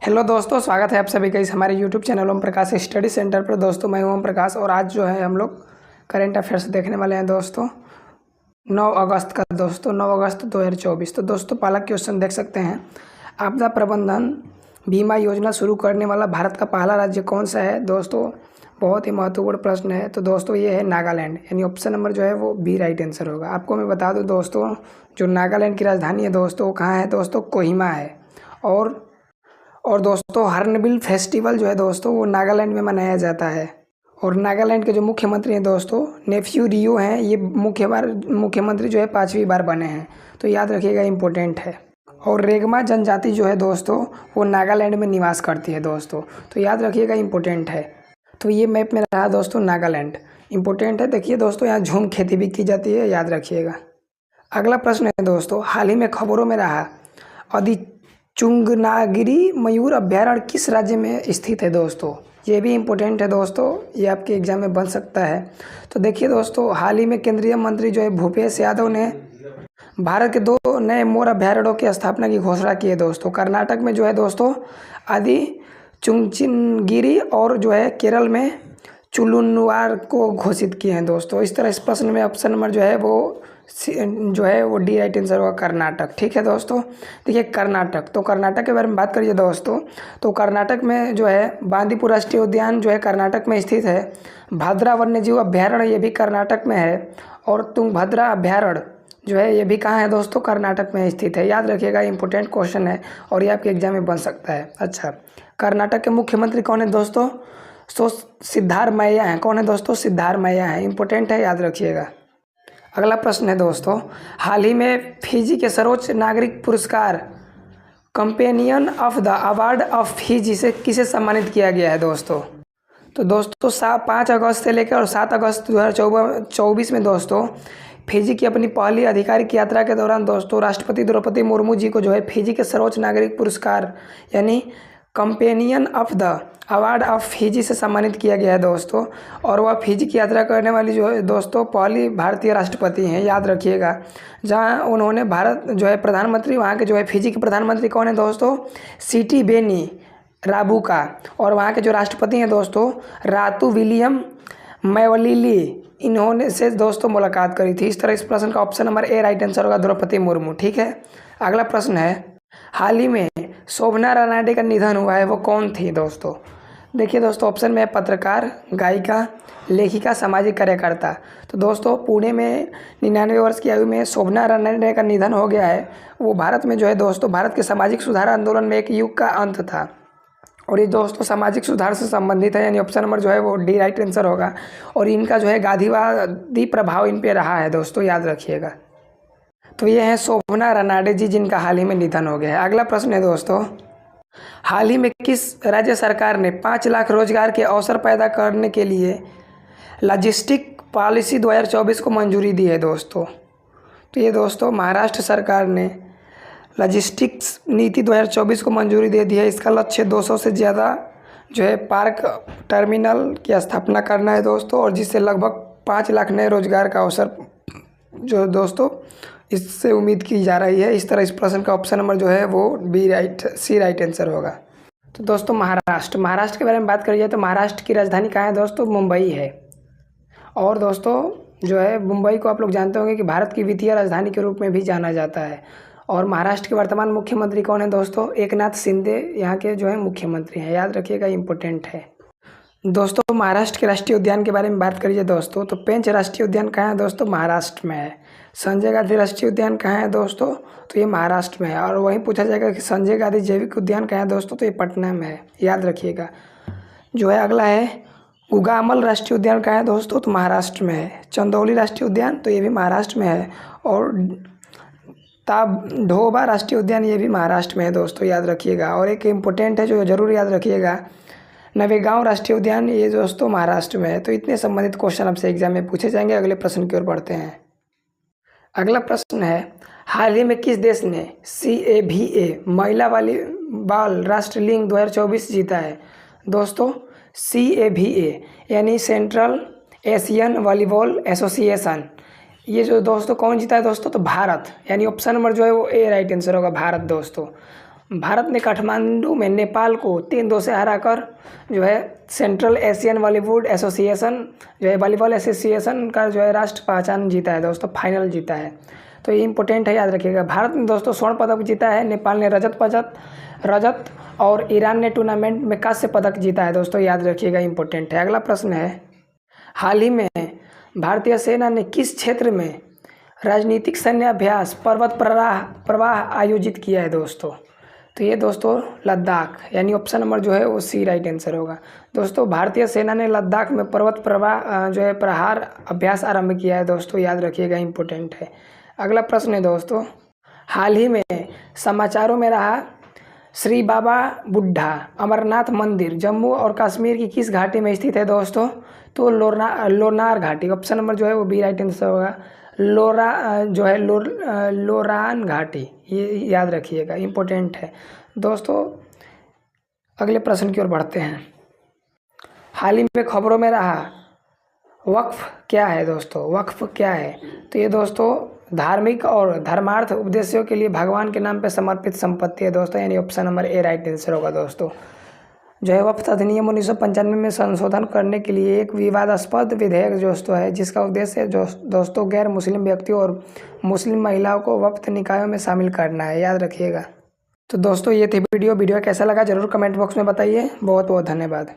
Hello दोस्तों, स्वागत है आप सभी का इस हमारे YouTube channel Om Prakash study centre पर। दोस्तों मैं ओम प्रकाश और आज जो है हम लोग करेंट अफेयर्स देखने वाले हैं दोस्तों 9 अगस्त का। दोस्तों 9 अगस्त 2024। तो दोस्तों पहला क्वेश्चन देख सकते हैं, आपदा प्रबंधन बीमा योजना शुरू करने वाला भारत का पहला राज्य कौन सा है। दोस्तों बहुत ही महत्वपूर्ण प्रश्न है। तो दोस्तों ये है नागालैंड, यानी ऑप्शन नंबर जो है वो बी राइट आंसर होगा। आपको मैं बता दूं दोस्तों, जो नागालैंड की राजधानी है दोस्तों वो कहाँ है दोस्तों, कोहिमा है। और दोस्तों हॉर्नबिल फेस्टिवल जो है दोस्तों वो नागालैंड में मनाया जाता है। और नागालैंड के जो मुख्यमंत्री हैं दोस्तों नेफ्यू रियो हैं। ये मुख्यमंत्री जो है 5वीं बार बने हैं, तो याद रखिएगा, इम्पोर्टेंट है। और रेगमा जनजाति जो है दोस्तों वो नागालैंड में निवास करती है दोस्तों, तो याद रखिएगा, इम्पोर्टेंट है। तो ये मैप में रहा दोस्तों नागालैंड, इम्पोर्टेंट है। देखिए दोस्तों यहाँ झूम खेती भी की जाती है, याद रखिएगा। अगला प्रश्न है दोस्तों, हाल ही में खबरों में रहा चुंगनागिरी मयूर अभ्यारण्य किस राज्य में स्थित है दोस्तों। ये भी इम्पोर्टेंट है दोस्तों, ये आपके एग्जाम में बन सकता है। तो देखिए दोस्तों, हाल ही में केंद्रीय मंत्री जो है भूपेश यादव ने भारत के 2 नए मोर अभ्यारण्यों की स्थापना की घोषणा की है दोस्तों। कर्नाटक में जो है दोस्तों आदि चुंचनगिरी और जो है केरल में चुलुनवार को घोषित किए हैं दोस्तों। इस तरह इस प्रश्न में ऑप्शन नंबर जो है वो डी राइट आंसर होगा, कर्नाटक। ठीक है दोस्तों, देखिए कर्नाटक, तो कर्नाटक के बारे में बात करिए दोस्तों, तो कर्नाटक में जो है बांदीपुर राष्ट्रीय उद्यान जो है कर्नाटक में स्थित है। भद्रा वन्यजीव अभ्यारण्य ये भी कर्नाटक में है। और तुंगभद्रा अभ्यारण्य जो है ये भी कहाँ है दोस्तों, कर्नाटक में स्थित है। याद रखिएगा, इंपॉर्टेंट क्वेश्चन है और ये आपके एग्जाम में बन सकता है। अच्छा, कर्नाटक के मुख्यमंत्री कौन है दोस्तों, सिद्धारमैया हैं। कौन है दोस्तों, सिद्धारमैया हैं, इंपॉर्टेंट है, याद रखिएगा। अगला प्रश्न है दोस्तों, हाल ही में फिजी के सर्वोच्च नागरिक पुरस्कार companion of the award of Fiji से किसे सम्मानित किया गया है दोस्तों। तो दोस्तों 5 अगस्त से लेकर और 7 अगस्त 2024 में दोस्तों फिजी की अपनी पहली आधिकारिक यात्रा के दौरान दोस्तों राष्ट्रपति द्रौपदी मुर्मू जी को जो है फिजी के सर्वोच्च नागरिक पुरस्कार यानी companion of the award of Fiji से सम्मानित किया गया है दोस्तों। और वह फिजी की यात्रा करने वाली जो है दोस्तों पहली भारतीय राष्ट्रपति हैं, याद रखिएगा। जहां उन्होंने भारत जो है प्रधानमंत्री, वहां के जो है फिजी के प्रधानमंत्री कौन है दोस्तों, सिटी बेनी राबुका। और वहां के जो राष्ट्रपति हैं दोस्तों रातू विलियम मैवलीली, इन्होंने से दोस्तों मुलाकात करी थी। इस तरह इस प्रश्न का option number A right answer होगा, द्रौपदी मुर्मू। ठीक है, अगला प्रश्न है, हाल ही में शोभना रनाडे का निधन हुआ है, वो कौन थी दोस्तों। देखिए दोस्तों ऑप्शन में है पत्रकार, गायिका, लेखिका, सामाजिक कार्यकर्ता। तो दोस्तों पुणे में 99 वर्ष की आयु में शोभना रनाडे का निधन हो गया है। वो भारत में जो है दोस्तों भारत के सामाजिक सुधार आंदोलन में एक युग का अंत था और ये दोस्तों सामाजिक सुधार से संबंधित है, यानी ऑप्शन नंबर जो है वो डी राइट आंसर होगा। और इनका जो है गांधीवादी प्रभाव इन पे रहा है दोस्तों, याद रखिएगा। तो ये है शोभना रनाडे जी, जिनका हाल ही में निधन हो गया है। अगला प्रश्न है दोस्तों, हाल ही में किस राज्य सरकार ने 5 लाख रोजगार के अवसर पैदा करने के लिए लॉजिस्टिक पॉलिसी 2024 को मंजूरी दी है दोस्तों। तो ये दोस्तों महाराष्ट्र सरकार ने लॉजिस्टिक्स नीति 2024 को मंजूरी दे दी है। इसका लक्ष्य 200 से ज़्यादा जो है पार्क टर्मिनल की स्थापना करना है दोस्तों, और जिससे लगभग 5 लाख नए रोजगार का अवसर जो दोस्तों इससे उम्मीद की जा रही है। इस तरह इस प्रश्न का ऑप्शन नंबर जो है वो सी राइट आंसर होगा। तो दोस्तों महाराष्ट्र के बारे में बात करिए तो महाराष्ट्र की राजधानी कहाँ है दोस्तों, मुंबई है। और दोस्तों जो है मुंबई को आप लोग जानते होंगे कि भारत की वित्तीय राजधानी के रूप में भी जाना जाता है। और महाराष्ट्र के वर्तमान मुख्यमंत्री कौन है दोस्तों, एकनाथ शिंदे यहाँ के जो है मुख्यमंत्री हैं, याद रखिएगा, इम्पोर्टेंट है। दोस्तों महाराष्ट्र के राष्ट्रीय उद्यान के बारे में बात करिए दोस्तों, तो पेंच राष्ट्रीय उद्यान कहाँ है दोस्तों, महाराष्ट्र में है। संजय गांधी राष्ट्रीय उद्यान कहाँ है दोस्तों, तो ये महाराष्ट्र में है। और वहीं पूछा जाएगा कि संजय गांधी जैविक उद्यान कहाँ है दोस्तों, तो ये पटना में है, याद रखिएगा। जो है अगला है उगामल राष्ट्रीय उद्यान कहाँ है दोस्तों, तो महाराष्ट्र में है। चंदौली राष्ट्रीय उद्यान तो ये भी महाराष्ट्र में है। और ताडोबा राष्ट्रीय उद्यान ये भी महाराष्ट्र में है दोस्तों, याद रखिएगा। और एक इम्पोर्टेंट है जो जरूर याद रखिएगा, नवेगांव राष्ट्रीय उद्यान ये दोस्तों महाराष्ट्र में है। तो इतने संबंधित क्वेश्चन आपसे एग्जाम में पूछे जाएंगे। अगले प्रश्न की ओर बढ़ते हैं। अगला प्रश्न है, हाल ही में किस देश ने CAVA महिला वॉलीबॉल राष्ट्रीय लीग 2024 जीता है दोस्तों। CAVA यानी सेंट्रल एशियन वॉलीबॉल एसोसिएशन, ये जो दोस्तों कौन जीता है दोस्तों, तो भारत, यानी ऑप्शन नंबर जो है वो ए राइट आंसर होगा, भारत दोस्तों। भारत ने काठमांडू में नेपाल को 3-2 से हराकर जो है सेंट्रल एशियन वॉलीबॉल एसोसिएशन जो है वॉलीबॉल एसोसिएशन का जो है राष्ट्र पहचान जीता है दोस्तों, फाइनल जीता है। तो ये इंपॉर्टेंट है, याद रखिएगा। भारत ने दोस्तों स्वर्ण पदक जीता है, नेपाल ने रजत और ईरान ने टूर्नामेंट में कांस्य पदक जीता है दोस्तों, याद रखिएगा, इंपॉर्टेंट है। अगला प्रश्न है, हाल ही में भारतीय सेना ने किस क्षेत्र में राजनीतिक सैन्य अभ्यास पर्वत प्रवाह आयोजित किया है दोस्तों? तो ये दोस्तों लद्दाख, यानी ऑप्शन नंबर जो है वो सी राइट आंसर होगा। दोस्तों भारतीय सेना ने लद्दाख में पर्वत प्रवाह जो है प्रहार अभ्यास आरंभ किया है दोस्तों, याद रखिएगा, इंपॉर्टेंट है। अगला प्रश्न है दोस्तों, हाल ही में समाचारों में रहा श्री बाबा बुड्ढा अमरनाथ मंदिर जम्मू और कश्मीर की किस घाटी में स्थित है दोस्तों? तो लोनार घाटी, ऑप्शन नंबर जो है वो बी राइट आंसर होगा। लोरान घाटी, ये याद रखिएगा, इंपॉर्टेंट है दोस्तों। अगले प्रश्न की ओर बढ़ते हैं, हाल ही में खबरों में रहा वक्फ क्या है दोस्तों? वक्फ क्या है? तो ये दोस्तों धार्मिक और धर्मार्थ उद्देश्यों के लिए भगवान के नाम पे समर्पित संपत्ति है दोस्तों, यानी option number A right answer होगा दोस्तों। जो है वक्फ अधिनियम 1995 में संशोधन करने के लिए एक विवादास्पद विधेयक दोस्तों है, जिसका उद्देश्य दोस्तों गैर मुस्लिम व्यक्तियों और मुस्लिम महिलाओं को वक्फ निकायों में शामिल करना है, याद रखिएगा। तो दोस्तों ये थी वीडियो कैसा लगा जरूर कमेंट बॉक्स में बताइए। बहुत बहुत धन्यवाद।